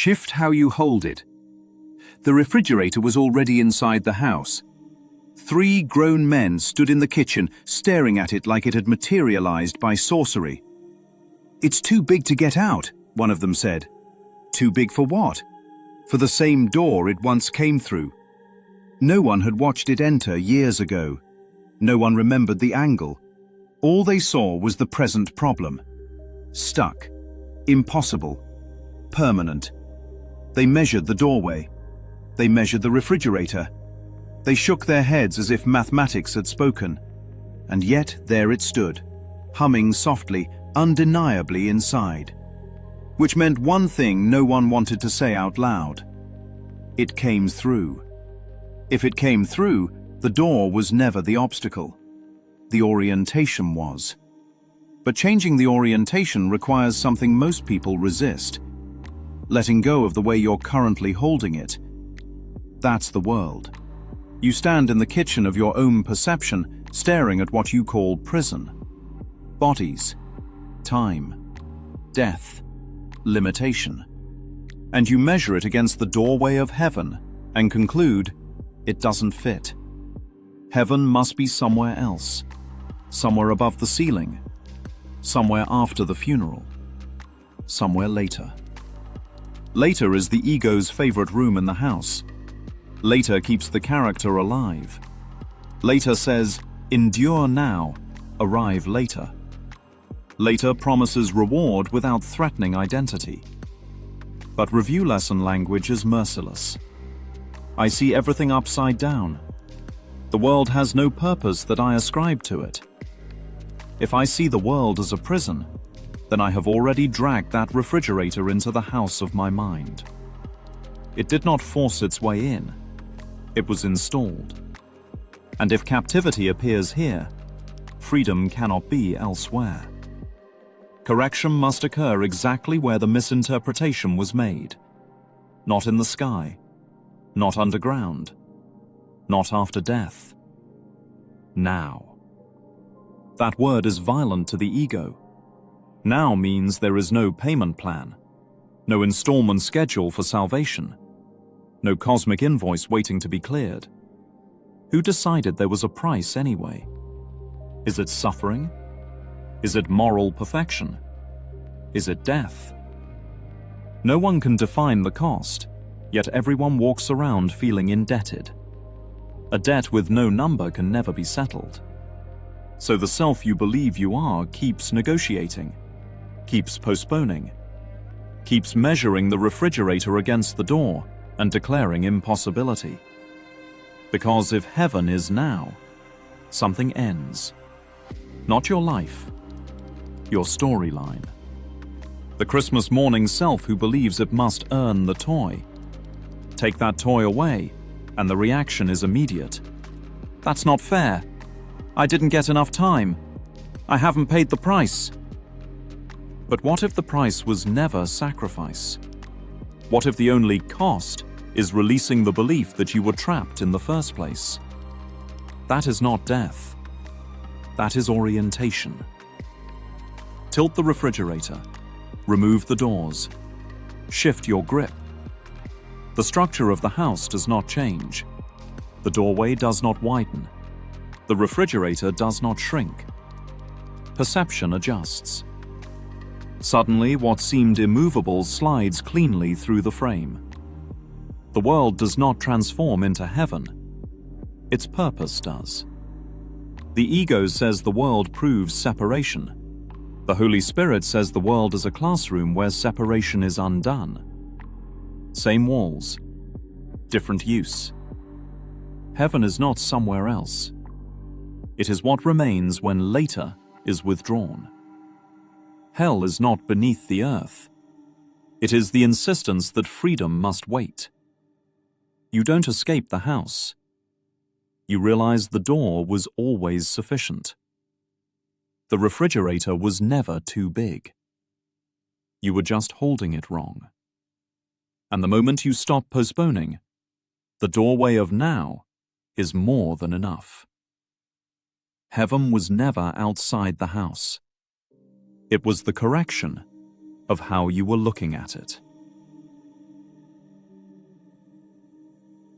Shift how you hold it. The refrigerator was already inside the house. 3 grown men stood in the kitchen, staring at it like it had materialized by sorcery. "It's too big to get out," one of them said. "Too big for what?" "For the same door it once came through." No one had watched it enter years ago. No one remembered the angle. All they saw was the present problem. Stuck. Impossible. Permanent. They measured the doorway. They measured the refrigerator. They shook their heads as if mathematics had spoken. And yet there it stood, humming softly, undeniably inside. Which meant one thing no one wanted to say out loud. It came through. If it came through, the door was never the obstacle. The orientation was. But changing the orientation requires something most people resist. Letting go of the way you're currently holding it. That's the world. You stand in the kitchen of your own perception, staring at what you call prison. Bodies, time, death, limitation. And you measure it against the doorway of heaven and conclude it doesn't fit. Heaven must be somewhere else, somewhere above the ceiling, somewhere after the funeral, somewhere later. Later is the ego's favorite room in the house. Later keeps the character alive. Later says, endure now, arrive later. Later promises reward without threatening identity. But review lesson language is merciless. I see everything upside down. The world has no purpose that I ascribe to it. If I see the world as a prison, then I have already dragged that refrigerator into the house of my mind. It did not force its way in. It was installed. And if captivity appears here, freedom cannot be elsewhere. Correction must occur exactly where the misinterpretation was made. Not in the sky. Not underground. Not after death. Now. That word is violent to the ego. Now means there is no payment plan, no installment schedule for salvation, no cosmic invoice waiting to be cleared. Who decided there was a price anyway? Is it suffering? Is it moral perfection? Is it death? No one can define the cost, yet everyone walks around feeling indebted. A debt with no number can never be settled. So the self you believe you are keeps negotiating, keeps postponing, keeps measuring the refrigerator against the door and declaring impossibility. Because if heaven is now, something ends. Not your life, your storyline. The Christmas morning self who believes it must earn the toy. Take that toy away, and the reaction is immediate. That's not fair. I didn't get enough time. I haven't paid the price. But what if the price was never sacrifice? What if the only cost is releasing the belief that you were trapped in the first place? That is not death. That is orientation. Tilt the refrigerator. Remove the doors. Shift your grip. The structure of the house does not change. The doorway does not widen. The refrigerator does not shrink. Perception adjusts. Suddenly, what seemed immovable slides cleanly through the frame. The world does not transform into heaven. Its purpose does. The ego says the world proves separation. The Holy Spirit says the world is a classroom where separation is undone. Same walls, different use. Heaven is not somewhere else. It is what remains when later is withdrawn. Hell is not beneath the earth. It is the insistence that freedom must wait. You don't escape the house. You realize the door was always sufficient. The refrigerator was never too big. You were just holding it wrong. And the moment you stop postponing, the doorway of now is more than enough. Heaven was never outside the house. It was the correction of how you were looking at it.